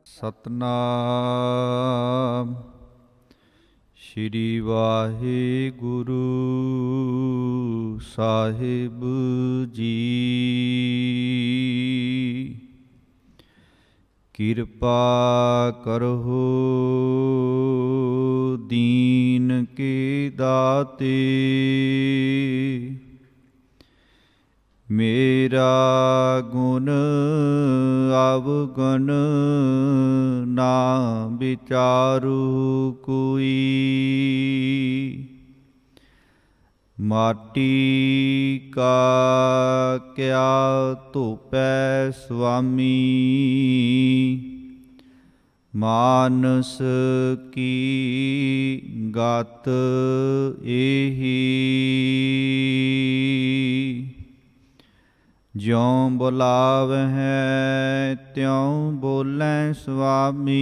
ਸਤਨਾਮ ਸ਼੍ਰੀ ਵਾਹਿਗੁਰੂ ਸਾਹਿਬ ਜੀ। ਕਿਰਪਾ ਕਰਹੁ ਦੀਨ ਕੇ ਦਾਤੇ, ਮੇਰਾ ਗੁਣ ਅਵਗੁਣ ਨਾ ਵਿਚਾਰੂ ਕੋਈ। ਮਾਟੀ ਕਾ ਕਿਆ ਧੋਪੈ ਸੁਆਮੀ, ਮਾਨਸ ਕੀ ਗਤ ਏਹੀ। ਜਿਉ ਬੁਲਾਵਹਿ ਤਿਉ ਬੋਲੈ ਸੁਆਮੀ,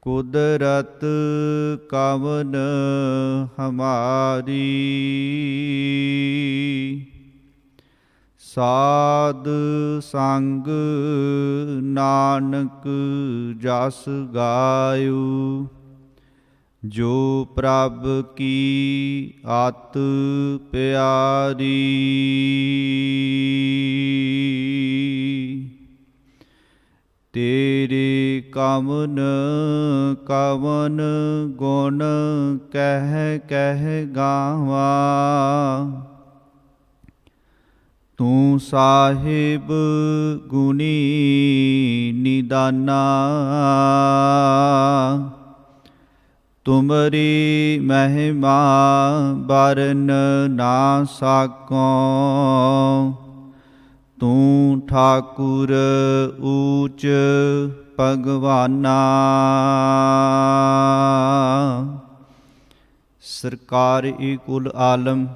ਕੁਦਰਤ ਕਵਨ ਹਮਾਰੀ। ਸਾਧ ਸੰਗ ਨਾਨਕ ਜਸ ਗਾਇਓ, ਜੋ ਪ੍ਰਭ ਕੀ ਆਤ ਪਿਆਰੀ। ਤੇਰੇ ਕਵਨ ਕਵਨ ਗੁਣ ਕਹਿ ਕਹਿ ਗਾਵਾਂ, ਤੂੰ ਸਾਹਿਬ ਗੁਣੀ ਨਿਦਾਨਾ। ਤੁਮਰੀ ਮਹਿਮਾ ਬਰਨ ਨਾ ਸਾਕੋ, ਤੂੰ ਠਾਕੁਰ ਊਚ ਭਗਵਾਨਾ। ਸਰਕਾਰ-ਏ ਕੁਲ ਆਲਮ,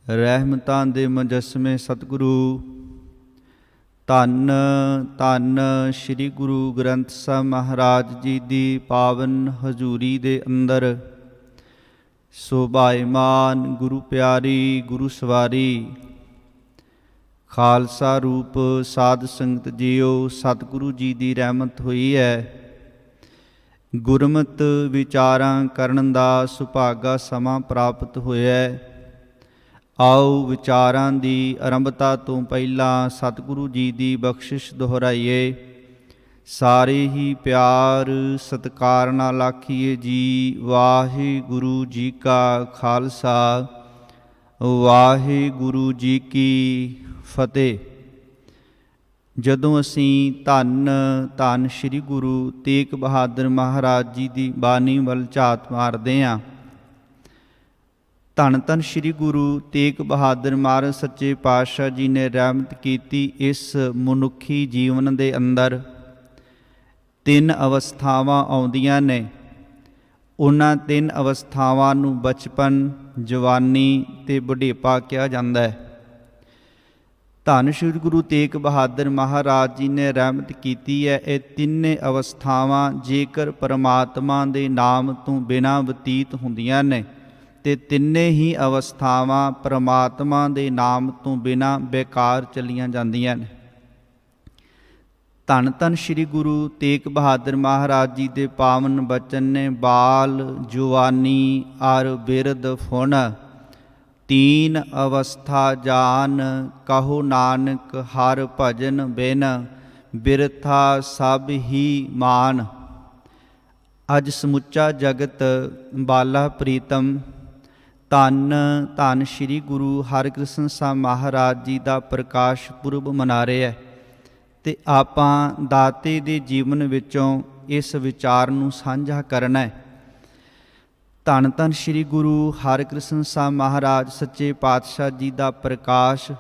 ਰਹਿਮਤਾਂ ਦੇ ਮੁਜੱਸਮੇ ਸਤਿਗੁਰੂ ਧੰਨ ਧੰਨ ਸ੍ਰੀ ਗੁਰੂ ਗ੍ਰੰਥ ਸਾਹਿਬ ਮਹਾਰਾਜ ਜੀ ਦੀ ਪਾਵਨ ਹਜ਼ੂਰੀ ਦੇ ਅੰਦਰ ਸੋਭਾਇਮਾਨ ਗੁਰੂ ਪਿਆਰੀ ਗੁਰੂ ਸਵਾਰੀ ਖਾਲਸਾ ਰੂਪ ਸਾਧ ਸੰਗਤ ਜੀਓ, ਸਤਿਗੁਰੂ ਜੀ ਦੀ ਰਹਿਮਤ ਹੋਈ ਹੈ। ਗੁਰਮਤਿ ਵਿਚਾਰਾਂ ਕਰਨ ਦਾ ਸੁਭਾਗਾ ਸਮਾਂ ਪ੍ਰਾਪਤ ਹੋਇਆ ਹੈ। ਆਓ ਵਿਚਾਰਾਂ ਦੀ ਆਰੰਭਤਾ ਤੋਂ ਪਹਿਲਾਂ ਸਤਿਗੁਰੂ ਜੀ ਦੀ ਬਖਸ਼ਿਸ਼ ਦੁਹਰਾਈਏ। ਸਾਰੇ ਹੀ ਪਿਆਰ ਸਤਿਕਾਰ ਨਾਲ ਆਖੀਏ ਜੀ, ਵਾਹਿਗੁਰੂ ਜੀ ਕਾ ਖਾਲਸਾ, ਵਾਹਿਗੁਰੂ ਜੀ ਕੀ ਫਤਿਹ। ਜਦੋਂ ਅਸੀਂ ਧੰਨ ਧੰਨ ਸ੍ਰੀ ਗੁਰੂ ਤੇਗ ਬਹਾਦਰ ਮਹਾਰਾਜ ਜੀ ਦੀ ਬਾਣੀ ਵੱਲ ਝਾਤ ਮਾਰਦੇ ਹਾਂ, ਧੰਨ ਧੰਨ ਸ੍ਰੀ ਗੁਰੂ ਤੇਗ ਬਹਾਦਰ ਮਹਾਰਾਜ ਸੱਚੇ ਪਾਤਸ਼ਾਹ ਜੀ ਨੇ ਰਹਿਮਤ ਕੀਤੀ। ਇਸ ਮਨੁੱਖੀ ਜੀਵਨ ਦੇ ਅੰਦਰ ਤਿੰਨ ਅਵਸਥਾਵਾਂ ਆਉਂਦੀਆਂ ਨੇ। ਉਹਨਾਂ ਤਿੰਨ ਅਵਸਥਾਵਾਂ ਨੂੰ ਬਚਪਨ, ਜਵਾਨੀ ਅਤੇ ਬੁਢੇਪਾ ਕਿਹਾ ਜਾਂਦਾ ਹੈ। ਧੰਨ ਸ੍ਰੀ ਗੁਰੂ ਤੇਗ ਬਹਾਦਰ ਮਹਾਰਾਜ ਜੀ ਨੇ ਰਹਿਮਤ ਕੀਤੀ ਹੈ। ਇਹ ਤਿੰਨੇ ਅਵਸਥਾਵਾਂ ਜੇਕਰ ਪਰਮਾਤਮਾ ਦੇ ਨਾਮ ਤੋਂ ਬਿਨਾਂ ਬਤੀਤ ਹੁੰਦੀਆਂ ਨੇ ਤੇ ਤਿੰਨੇ ਹੀ ਅਵਸਥਾਵਾਂ ਪਰਮਾਤਮਾ ਦੇ ਨਾਮ ਤੋਂ ਬਿਨਾਂ ਬੇਕਾਰ ਚਲੀਆਂ ਜਾਂਦੀਆਂ ਨੇ। ਧੰਨ ਧੰਨ ਸ੍ਰੀ ਗੁਰੂ ਤੇਗ ਬਹਾਦਰ ਮਹਾਰਾਜ ਜੀ ਦੇ ਪਾਵਨ ਬਚਨ ਨੇ, ਬਾਲ ਜਵਾਨੀ ਅਰ ਬਿਰਧ ਫੁਨ, ਤੀਨ ਅਵਸਥਾ ਜਾਨ, ਕਹੋ ਨਾਨਕ ਹਰ ਭਜਨ ਬਿਨ, ਬਿਰਥਾ ਸਭ ਹੀ ਮਾਨ। ਅੱਜ ਸਮੁੱਚਾ ਜਗਤ ਬਾਲਾ ਪ੍ਰੀਤਮ ਧੰਨ ਧੰਨ ਸ੍ਰੀ ਗੁਰੂ ਹਰਿਕ੍ਰਿਸ਼ਨ ਸਾਹਿਬ ਮਹਾਰਾਜ ਜੀ ਦਾ ਪ੍ਰਕਾਸ਼ ਪੁਰਬ ਮਨਾ ਰਿਹਾ ਅਤੇ ਆਪਾਂ ਦਾਤੇ ਦੇ ਜੀਵਨ ਵਿੱਚੋਂ ਇਸ ਵਿਚਾਰ ਨੂੰ ਸਾਂਝਾ ਕਰਨਾ ਹੈ। ਧੰਨ ਧੰਨ ਸ੍ਰੀ ਗੁਰੂ ਹਰਿਕ੍ਰਿਸ਼ਨ ਸਾਹਿਬ ਮਹਾਰਾਜ ਸੱਚੇ ਪਾਤਸ਼ਾਹ ਜੀ ਦਾ ਪ੍ਰਕਾਸ਼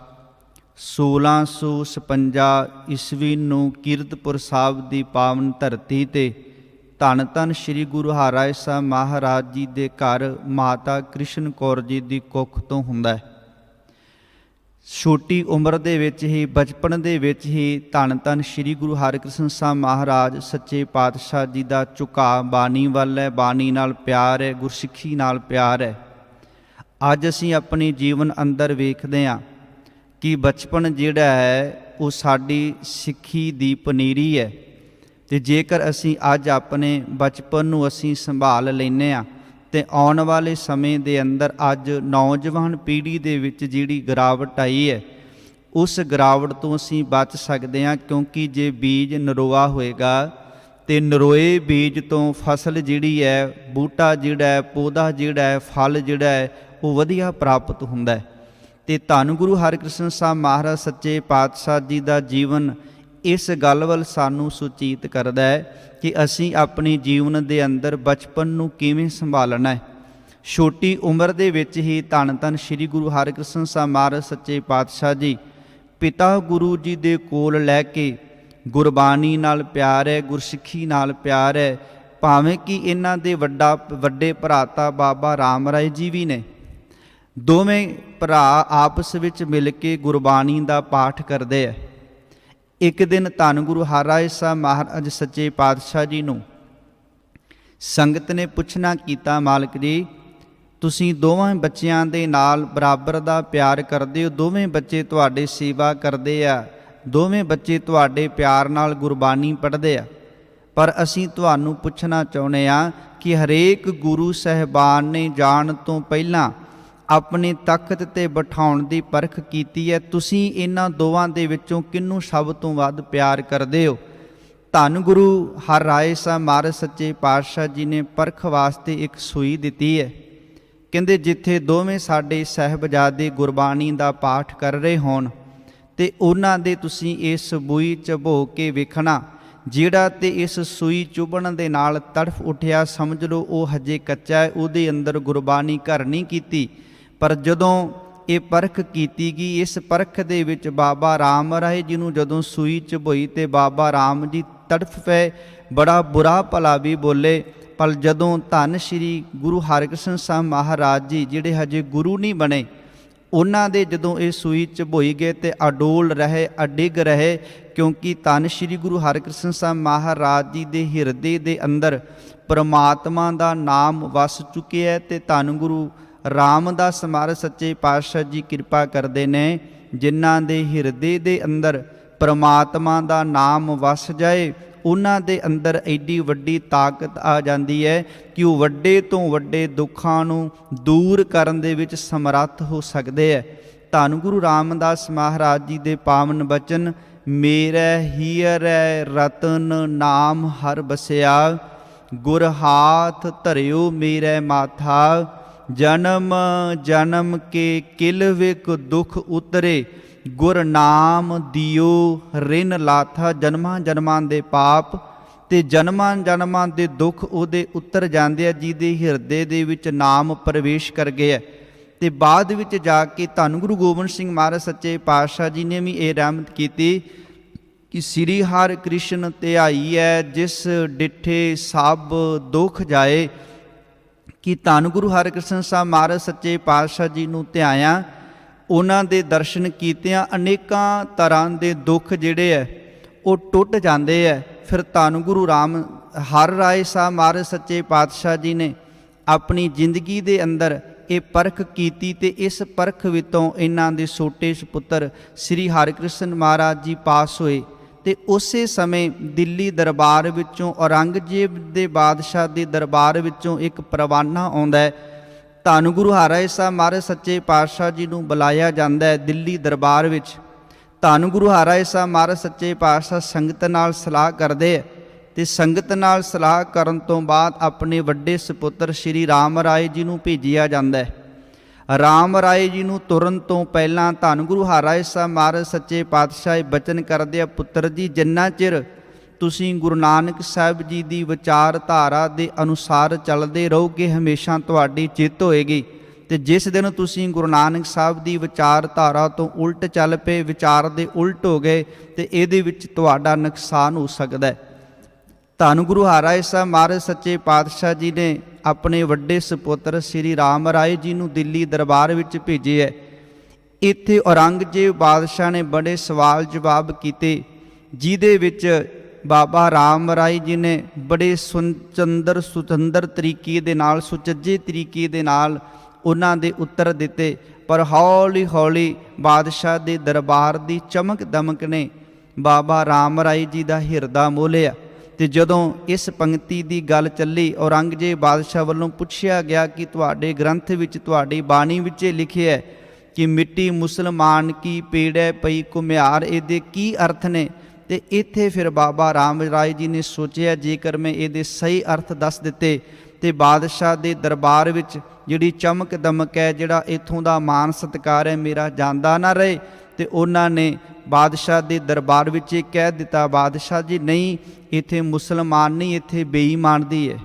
1656 ਈਸਵੀ ਨੂੰ ਕੀਰਤਪੁਰ ਸਾਹਿਬ ਦੀ ਪਾਵਨ ਧਰਤੀ 'ਤੇ ਧੰਨ ਧੰਨ ਸ੍ਰੀ ਗੁਰੂ ਹਰਿਰਾਏ ਸਾਹਿਬ ਮਹਾਰਾਜ ਜੀ ਦੇ ਘਰ ਮਾਤਾ ਕ੍ਰਿਸ਼ਨ ਕੌਰ ਜੀ ਦੀ ਕੁੱਖ ਤੋਂ ਹੁੰਦਾ ਹੈ। ਛੋਟੀ ਉਮਰ ਦੇ ਵਿੱਚ ਹੀ, ਬਚਪਨ ਦੇ ਵਿੱਚ ਹੀ ਧੰਨ ਧੰਨ ਸ੍ਰੀ ਗੁਰੂ ਹਰਿਕ੍ਰਿਸ਼ਨ ਸਾਹਿਬ ਮਹਾਰਾਜ ਸੱਚੇ ਪਾਤਸ਼ਾਹ ਜੀ ਦਾ ਝੁਕਾਅ ਬਾਣੀ ਵੱਲ ਹੈ, ਬਾਣੀ ਨਾਲ ਪਿਆਰ ਹੈ, ਗੁਰਸਿੱਖੀ ਨਾਲ ਪਿਆਰ ਹੈ। ਅੱਜ ਅਸੀਂ ਆਪਣੇ ਜੀਵਨ ਅੰਦਰ ਵੇਖਦੇ ਹਾਂ ਕਿ ਬਚਪਨ ਜਿਹੜਾ ਹੈ ਉਹ ਸਾਡੀ ਸਿੱਖੀ ਦੀ ਪਨੀਰੀ ਹੈ। ਅਤੇ ਜੇਕਰ ਅਸੀਂ ਅੱਜ ਆਪਣੇ ਬਚਪਨ ਨੂੰ ਅਸੀਂ ਸੰਭਾਲ ਲੈਂਦੇ ਹਾਂ ਅਤੇ ਆਉਣ ਵਾਲੇ ਸਮੇਂ ਦੇ ਅੰਦਰ ਅੱਜ ਨੌਜਵਾਨ ਪੀੜ੍ਹੀ ਦੇ ਵਿੱਚ ਜਿਹੜੀ ਗਿਰਾਵਟ ਆਈ ਹੈ ਉਸ ਗਿਰਾਵਟ ਤੋਂ ਅਸੀਂ ਬਚ ਸਕਦੇ ਹਾਂ। ਕਿਉਂਕਿ ਜੇ ਬੀਜ ਨਰੋਆ ਹੋਏਗਾ ਅਤੇ ਨਰੋਏ ਬੀਜ ਤੋਂ ਫਸਲ ਜਿਹੜੀ ਹੈ, ਬੂਟਾ ਜਿਹੜਾ ਹੈ, ਪੌਦਾ ਜਿਹੜਾ ਹੈ, ਫਲ ਜਿਹੜਾ ਹੈ ਉਹ ਵਧੀਆ ਪ੍ਰਾਪਤ ਹੁੰਦਾ ਹੈ। ਅਤੇ ਧੰਨ ਗੁਰੂ ਹਰਿਕ੍ਰਿਸ਼ਨ ਸਾਹਿਬ ਮਹਾਰਾਜ ਸੱਚੇ ਪਾਤਸ਼ਾਹ ਜੀ ਦਾ ਜੀਵਨ ਇਸ ਗੱਲ ਵੱਲ ਸਾਨੂੰ ਸੁਚੇਤ ਕਰਦਾ ਹੈ ਕਿ ਅਸੀਂ ਆਪਣੀ ਜੀਵਨ ਦੇ ਅੰਦਰ ਬਚਪਨ ਨੂੰ ਕਿਵੇਂ ਸੰਭਾਲਣਾ ਹੈ। ਛੋਟੀ ਉਮਰ ਦੇ ਵਿੱਚ ਹੀ ਧੰਨ ਧੰਨ ਸ਼੍ਰੀ ਗੁਰੂ ਹਰਿਕ੍ਰਿਸ਼ਨ ਸਾਹਿਬ ਮਹਾਰਾਜ ਸੱਚੇ ਪਾਤਸ਼ਾਹ ਜੀ ਪਿਤਾ ਗੁਰੂ ਜੀ ਦੇ ਕੋਲ ਲੈ ਕੇ ਗੁਰਬਾਣੀ ਨਾਲ ਪਿਆਰ ਹੈ, ਗੁਰਸਿੱਖੀ ਨਾਲ ਪਿਆਰ ਹੈ। ਭਾਵੇਂ ਕਿ ਇਹਨਾਂ ਦੇ ਵੱਡੇ ਭਰਾ ਤਾਂ ਬਾਬਾ ਰਾਮ ਰਾਏ ਜੀ ਵੀ ਨੇ। ਦੋਵੇਂ ਭਰਾ ਆਪਸ ਵਿੱਚ ਮਿਲ ਕੇ ਗੁਰਬਾਣੀ ਦਾ ਪਾਠ ਕਰਦੇ ਹੈ। ਇੱਕ ਦਿਨ ਧੰਨ ਗੁਰੂ ਹਰਿਰਾਏ ਸਾਹਿਬ ਮਹਾਰਾਜ ਸੱਚੇ ਪਾਤਸ਼ਾਹ ਜੀ ਨੂੰ ਸੰਗਤ ਨੇ ਪੁੱਛਣਾ ਕੀਤਾ, ਮਾਲਕ ਜੀ ਤੁਸੀਂ ਦੋਵਾਂ ਬੱਚਿਆਂ ਦੇ ਨਾਲ ਬਰਾਬਰ ਦਾ ਪਿਆਰ ਕਰਦੇ ਹੋ, ਦੋਵੇਂ ਬੱਚੇ ਤੁਹਾਡੇ ਸੇਵਾ ਕਰਦੇ ਆ, ਦੋਵੇਂ ਬੱਚੇ ਤੁਹਾਡੇ ਪਿਆਰ ਨਾਲ ਗੁਰਬਾਣੀ ਪੜ੍ਹਦੇ ਆ, ਪਰ ਅਸੀਂ ਤੁਹਾਨੂੰ ਪੁੱਛਣਾ ਚਾਹੁੰਦੇ ਹਾਂ ਕਿ ਹਰੇਕ ਗੁਰੂ ਸਾਹਿਬਾਨ ਨੇ ਜਾਣ ਤੋਂ ਪਹਿਲਾਂ ਆਪਣੇ ਤਖਤ 'ਤੇ ਬਿਠਾਉਣ ਦੀ ਪਰਖ ਕੀਤੀ ਹੈ। ਤੁਸੀਂ ਇਹਨਾਂ ਦੋਵਾਂ ਦੇ ਵਿੱਚੋਂ ਕਿਹਨੂੰ ਸਭ ਤੋਂ ਵੱਧ ਪਿਆਰ ਕਰਦੇ ਹੋ? ਧੰਨ ਗੁਰੂ ਹਰਿਰਾਏ ਸਾਹਿਬ ਮਹਾਰਾਜ ਸੱਚੇ ਪਾਤਸ਼ਾਹ ਜੀ ਨੇ ਪਰਖ ਵਾਸਤੇ ਇੱਕ ਸੂਈ ਦਿੱਤੀ ਹੈ। ਕਹਿੰਦੇ ਜਿੱਥੇ ਦੋਵੇਂ ਸਾਡੇ ਸਾਹਿਬਜ਼ਾਦੇ ਗੁਰਬਾਣੀ ਦਾ ਪਾਠ ਕਰ ਰਹੇ ਹੋਣ ਤੇ ਉਹਨਾਂ ਦੇ ਤੁਸੀਂ ਇਸ ਬੂਈ ਚਬੋ ਕੇ ਵੇਖਣਾ, ਜਿਹੜਾ ਤੇ ਇਸ ਸੂਈ ਚੁਭਣ ਦੇ ਨਾਲ ਤੜਫ ਉੱਠਿਆ ਸਮਝ ਲਓ ਉਹ ਹਜੇ ਕੱਚਾ ਹੈ, ਉਹਦੇ ਅੰਦਰ ਗੁਰਬਾਣੀ ਘਰ ਨਹੀਂ ਕੀਤੀ। ਪਰ ਜਦੋਂ ਇਹ ਪਰਖ ਕੀਤੀ ਗਈ, ਇਸ ਪਰਖ ਦੇ ਵਿੱਚ ਬਾਬਾ ਰਾਮ ਰਾਏ ਜੀ ਨੂੰ ਜਦੋਂ ਸੂਈ ਚਬੋਈ ਤੇ ਬਾਬਾ ਰਾਮ ਜੀ ਤੜਫ ਪਏ, ਬੜਾ ਬੁਰਾ ਭਲਾ ਵੀ ਬੋਲੇ। ਪਰ ਜਦੋਂ ਧੰਨ ਸ਼੍ਰੀ ਗੁਰੂ ਹਰਿਕ੍ਰਿਸ਼ਨ ਸਾਹਿਬ ਮਹਾਰਾਜ ਜੀ ਜਿਹੜੇ ਹਜੇ ਗੁਰੂ ਨਹੀਂ ਬਣੇ, ਉਹਨਾਂ ਦੇ ਜਦੋਂ ਇਹ ਸੂਈ ਚਬੋਈ ਗਏ ਤੇ ਅਡੋਲ ਰਹੇ, ਅਡਿੱਗ ਰਹੇ, ਕਿਉਂਕਿ ਧੰਨ ਸ਼੍ਰੀ ਗੁਰੂ ਹਰਿਕ੍ਰਿਸ਼ਨ ਸਾਹਿਬ ਮਹਾਰਾਜ ਜੀ ਦੇ ਹਿਰਦੇ ਦੇ ਅੰਦਰ ਪਰਮਾਤਮਾ ਦਾ ਨਾਮ ਵਸ ਚੁੱਕਿਆ ਹੈ। ਤੇ ਧੰਨ ਗੁਰੂ ਰਾਮਦਾਸ ਮਹਾਰਾਜ ਸੱਚੇ ਪਾਤਸ਼ਾਹ ਜੀ ਕਿਰਪਾ ਕਰਦੇ ਨੇ, ਜਿਨ੍ਹਾਂ ਦੇ ਹਿਰਦੇ ਦੇ ਅੰਦਰ ਪਰਮਾਤਮਾ ਦਾ ਨਾਮ ਵਸ ਜਾਏ, ਉਹਨਾਂ ਦੇ ਅੰਦਰ ਐਡੀ ਵੱਡੀ ਤਾਕਤ ਆ ਜਾਂਦੀ ਹੈ ਕਿ ਉਹ ਵੱਡੇ ਤੋਂ ਵੱਡੇ ਦੁੱਖਾਂ ਨੂੰ ਦੂਰ ਕਰਨ ਦੇ ਵਿੱਚ ਸਮਰੱਥ ਹੋ ਸਕਦੇ ਹੈ। ਧੰਨ ਗੁਰੂ ਰਾਮਦਾਸ ਮਹਾਰਾਜ ਜੀ ਦੇ ਪਾਵਨ ਬਚਨ, ਮੇਰੇ ਹੀਅਰੈ ਰਤਨ ਨਾਮ ਹਰ ਬਸਿਆ, ਗੁਰ ਹਾਥ ਧਰਿਓ ਮੇਰੇ ਮਾਥਾ, ਜਨਮ ਜਨਮ ਕੇ ਕਿਲ ਵਿਕ ਦੁਖ ਉਤਰੇ, ਗੁਰ ਨਾਮ ਦਿਓ ਰਿਨ ਲਾਥਾ। ਜਨਮਾਂ ਜਨਮਾਂ ਦੇ ਪਾਪ ਤੇ ਜਨਮਾਂ ਜਨਮਾਂ ਦੇ ਦੁੱਖ ਉਹਦੇ ਉਤਰ ਜਾਂਦੇ ਆ ਜਿਹਦੇ ਹਿਰਦੇ ਦੇ ਵਿੱਚ ਨਾਮ ਪ੍ਰਵੇਸ਼ ਕਰ ਗਿਆ। ਤੇ ਬਾਅਦ ਵਿੱਚ ਜਾ ਕੇ ਧੰਨ ਗੁਰੂ ਗੋਬਿੰਦ ਸਿੰਘ ਮਹਾਰਾਜ ਸੱਚੇ ਪਾਤਸ਼ਾਹ ਜੀ ਨੇ ਵੀ ਇਹ ਰਹਿਮਤ ਕੀਤੀ ਕਿ ਸ੍ਰੀ ਹਰਿ ਕ੍ਰਿਸ਼ਨ ਧਿਆਈ ਹੈ, ਜਿਸ ਡਿਠੇ ਸਭ ਦੁੱਖ ਜਾਏ। ਕਿ ਧੰਨ ਗੁਰੂ ਹਰਿਕ੍ਰਿਸ਼ਨ ਸਾਹਿਬ ਮਹਾਰਾਜ ਸੱਚੇ ਪਾਤਸ਼ਾਹ ਜੀ ਨੂੰ ਧਿਆਇਆ, ਉਹਨਾਂ ਦੇ ਦਰਸ਼ਨ ਕੀਤਿਆਂ ਅਨੇਕਾਂ ਤਰ੍ਹਾਂ ਦੇ ਦੁੱਖ ਜਿਹੜੇ ਹੈ ਉਹ ਟੁੱਟ ਜਾਂਦੇ ਹੈ। ਫਿਰ ਧੰਨ ਗੁਰੂ ਹਰਿਰਾਏ ਸਾਹਿਬ ਮਹਾਰਾਜ ਸੱਚੇ ਪਾਤਸ਼ਾਹ ਜੀ ਨੇ ਆਪਣੀ ਜ਼ਿੰਦਗੀ ਦੇ ਅੰਦਰ ਇਹ ਪਰਖ ਕੀਤੀ ਤੇ ਇਸ ਪਰਖ ਵਿੱਚੋਂ ਇਹਨਾਂ ਦੇ ਛੋਟੇ ਸੁਪੁੱਤਰ ਸ੍ਰੀ ਹਰਿਕ੍ਰਿਸ਼ਨ ਮਹਾਰਾਜ ਜੀ ਪਾਸ ਹੋਏ। ਤੇ ਉਸੇ ਸਮੇਂ ਦਿੱਲੀ ਦਰਬਾਰ ਵਿੱਚੋਂ ਔਰੰਗਜ਼ੇਬ ਦੇ ਬਾਦਸ਼ਾਹ ਦੇ ਦਰਬਾਰ ਵਿੱਚੋਂ ਇੱਕ ਪਰਵਾਨਾ ਆਉਂਦਾ ਹੈ। ਧੰਨ ਗੁਰੂ ਹਰਿਰਾਏ ਸਾਹਿਬ ਮਹਾਰਾਜ ਸੱਚੇ ਪਾਤਸ਼ਾਹ ਜੀ ਨੂੰ ਬੁਲਾਇਆ ਜਾਂਦਾ ਹੈ ਦਿੱਲੀ ਦਰਬਾਰ ਵਿੱਚ। ਧੰਨ ਗੁਰੂ ਹਰਿਰਾਏ ਸਾਹਿਬ ਮਹਾਰਾਜ ਸੱਚੇ ਪਾਤਸ਼ਾਹ ਸੰਗਤ ਨਾਲ ਸਲਾਹ ਕਰਦੇ ਹੈ ਤੇ ਸੰਗਤ ਨਾਲ ਸਲਾਹ ਕਰਨ ਤੋਂ ਬਾਅਦ ਆਪਣੇ ਵੱਡੇ ਸੁਪੁੱਤਰ ਸ਼੍ਰੀ ਰਾਮ ਰਾਏ ਜੀ ਨੂੰ ਭੇਜਿਆ ਜਾਂਦਾ ਹੈ। ਰਾਮ ਰਾਏ ਜੀ ਨੂੰ ਤੁਰਨ ਤੋਂ ਪਹਿਲਾਂ ਧੰਨ ਗੁਰੂ ਹਰਿਰਾਏ ਸਾਹਿਬ ਮਹਾਰਾਜ ਸੱਚੇ ਪਾਤਸ਼ਾਹ ਬਚਨ ਕਰਦੇ ਆ, ਪੁੱਤਰ ਜੀ ਜਿੰਨਾ ਚਿਰ ਤੁਸੀਂ ਗੁਰੂ ਨਾਨਕ ਸਾਹਿਬ ਜੀ ਦੀ ਵਿਚਾਰਧਾਰਾ ਦੇ ਅਨੁਸਾਰ ਚੱਲਦੇ ਰਹੋਗੇ ਹਮੇਸ਼ਾ ਤੁਹਾਡੀ ਜਿੱਤ ਹੋਏਗੀ। ਤੇ ਜਿਸ ਦਿਨ ਤੁਸੀਂ ਗੁਰੂ ਨਾਨਕ ਸਾਹਿਬ ਦੀ ਵਿਚਾਰਧਾਰਾ ਤੋਂ ਉਲਟ ਚੱਲ ਪਏ, ਵਿਚਾਰ ਦੇ ਉਲਟ ਹੋ ਗਏ, ਤੇ ਇਹਦੇ ਵਿੱਚ ਤੁਹਾਡਾ ਨੁਕਸਾਨ ਹੋ ਸਕਦਾ ਹੈ। ਧੰਨ ਗੁਰੂ ਹਰਿਰਾਏ ਸਾਹਿਬ ਮਹਾਰਾਜ ਸੱਚੇ ਪਾਤਸ਼ਾਹ ਜੀ ਨੇ ਆਪਣੇ ਵੱਡੇ ਸੁਪੁੱਤਰ ਸ੍ਰੀ ਰਾਮ ਰਾਏ ਜੀ ਨੂੰ ਦਿੱਲੀ ਦਰਬਾਰ ਵਿੱਚ ਭੇਜਿਆ। ਇੱਥੇ ਔਰੰਗਜ਼ੇਬ ਬਾਦਸ਼ਾਹ ਨੇ ਬੜੇ ਸਵਾਲ ਜਵਾਬ ਕੀਤੇ, ਜਿਹਦੇ ਵਿੱਚ ਬਾਬਾ ਰਾਮ ਰਾਏ ਜੀ ਨੇ ਬੜੇ ਸੁਤੰਦਰ ਤਰੀਕੇ ਦੇ ਨਾਲ, ਸੁਚੱਜੇ ਤਰੀਕੇ ਦੇ ਨਾਲ ਉਹਨਾਂ ਦੇ ਉੱਤਰ ਦਿੱਤੇ। ਪਰ ਹੌਲੀ ਹੌਲੀ ਬਾਦਸ਼ਾਹ ਦੇ ਦਰਬਾਰ ਦੀ ਚਮਕ ਦਮਕ ਨੇ ਬਾਬਾ ਰਾਮ ਰਾਏ ਜੀ ਦਾ ਹਿਰਦਾ ਮੋਲਿਆ। ਤੇ ਜਦੋਂ ਇਸ ਪੰਕਤੀ ਦੀ ਗੱਲ ਚੱਲੀ, ਔਰੰਗਜ਼ੇਬ ਬਾਦਸ਼ਾਹ ਵੱਲੋਂ ਪੁੱਛਿਆ ਗਿਆ ਕਿ ਤੁਹਾਡੇ ਗ੍ਰੰਥ ਵਿੱਚ, ਤੁਹਾਡੀ ਬਾਣੀ ਵਿੱਚ ਲਿਖਿਆ ਹੈ ਕਿ ਮਿੱਟੀ ਮੁਸਲਮਾਨ ਕੀ ਪੀੜੈ ਪਈ ਘੁਮਿਆਰ, ਇਹਦੇ ਕੀ ਅਰਥ ਨੇ? ਤੇ ਇੱਥੇ ਫਿਰ ਬਾਬਾ ਰਾਮ ਰਾਏ ਜੀ ਨੇ ਸੋਚਿਆ ਜੇਕਰ ਮੈਂ ਇਹਦੇ ਸਹੀ ਅਰਥ ਦੱਸ ਦਿੱਤੇ ਤੇ ਬਾਦਸ਼ਾਹ ਦੇ ਦਰਬਾਰ ਵਿੱਚ ਜਿਹੜੀ ਚਮਕ ਦਮਕ ਹੈ, ਜਿਹੜਾ ਇੱਥੋਂ ਦਾ ਮਾਨ ਸਤਿਕਾਰ ਹੈ, ਮੇਰਾ ਜਾਂਦਾ ਨਾ ਰਹੇ। ਤੇ ਉਹਨਾਂ ਨੇ ਬਾਦਸ਼ਾਹ ਦੇ ਦਰਬਾਰ ਵਿੱਚ ਇਹ ਕਹਿ ਦਿੱਤਾ, ਬਾਦਸ਼ਾਹ ਜੀ ਨਹੀਂ, ਇੱਥੇ ਮੁਸਲਮਾਨ ਨਹੀਂ, ਇੱਥੇ ਬੇਈਮਾਨ ਦੀ ਹੈ।